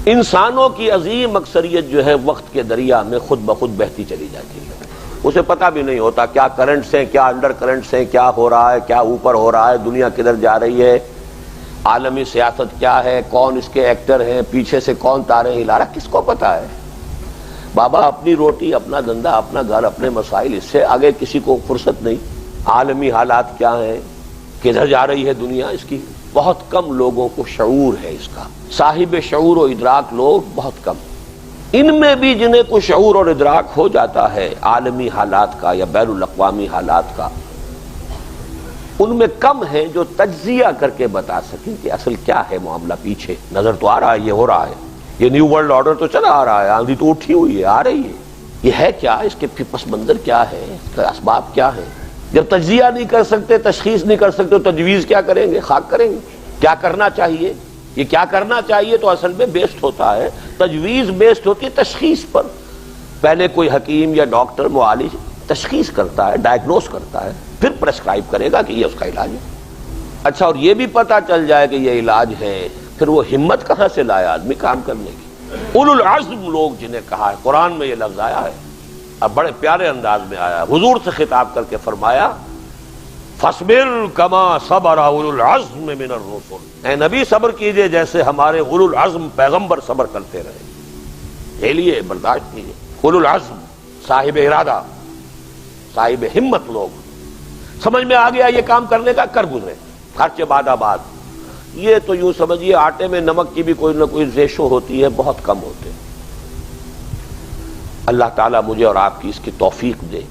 انسانوں کی عظیم اکثریت جو ہے وقت کے دریا میں خود بخود بہتی چلی جاتی ہے، اسے پتہ بھی نہیں ہوتا کیا کرنٹس ہیں، کیا انڈر کرنٹس ہیں، کیا ہو رہا ہے، کیا اوپر ہو رہا ہے، دنیا کدھر جا رہی ہے، عالمی سیاست کیا ہے، کون اس کے ایکٹر ہیں، پیچھے سے کون تارے ہلا رہا، کس کو پتا ہے؟ بابا اپنی روٹی، اپنا دھندا، اپنا گھر، اپنے مسائل، اس سے آگے کسی کو فرصت نہیں۔ عالمی حالات کیا ہیں، کدھر جا رہی ہے دنیا، اس کی بہت کم لوگوں کو شعور ہے اس کا۔ صاحب شعور و ادراک لوگ بہت کم، ان میں بھی جنہیں کو شعور اور ادراک ہو جاتا ہے عالمی حالات کا یا بین الاقوامی حالات کا، ان میں کم ہیں جو تجزیہ کر کے بتا سکیں کہ اصل کیا ہے معاملہ۔ پیچھے نظر تو آ رہا ہے، یہ ہو رہا ہے، یہ نیو ورلڈ آرڈر تو چلا آ رہا ہے، آندھی تو اٹھی ہوئی ہے، آ رہی ہے، یہ ہے کیا، اس کے پس منظر کیا ہے، اس کا اسباب کیا ہے۔ جب تجزیہ نہیں کر سکتے، تشخیص نہیں کر سکتے، تو تجویز کیا کریں گے، خاک کریں گے، کیا کرنا چاہیے۔ یہ کیا کرنا چاہیے تو اصل میں بیسڈ ہوتا ہے، تجویز بیسڈ ہوتی ہے تشخیص پر۔ پہلے کوئی حکیم یا ڈاکٹر معالج تشخیص کرتا ہے، ڈائگنوز کرتا ہے، پھر پرسکرائب کرے گا کہ یہ اس کا علاج ہے۔ اچھا، اور یہ بھی پتا چل جائے کہ یہ علاج ہے، پھر وہ ہمت کہاں سے لائے آدمی کام کرنے کی۔ اولو العزم لوگ جنہیں کہا ہے، قرآن میں یہ لفظ آیا ہے، اب بڑے پیارے انداز میں آیا ہے، حضور سے خطاب کر کے فرمایا فَاصْبِرْ كَمَا صَبَرَ أُولُو الْعَزْمِ مِنَ الرُّسُلِ، اے نبی صبر کیجئے جیسے ہمارے اولو العزم پیغمبر صبر کرتے رہے، جھیلیے، برداشت کیجئے۔ اولو العزم صاحب ارادہ، صاحب ہمت لوگ، سمجھ میں آ گیا یہ کام کرنے کا، کر گزرے، خرچے بعد آباد۔ یہ تو یوں سمجھیے آٹے میں نمک کی بھی کوئی نہ کوئی ریشو ہوتی ہے، بہت کم ہوتے ہیں۔ اللہ تعالیٰ مجھے اور آپ کی اس کی توفیق دے۔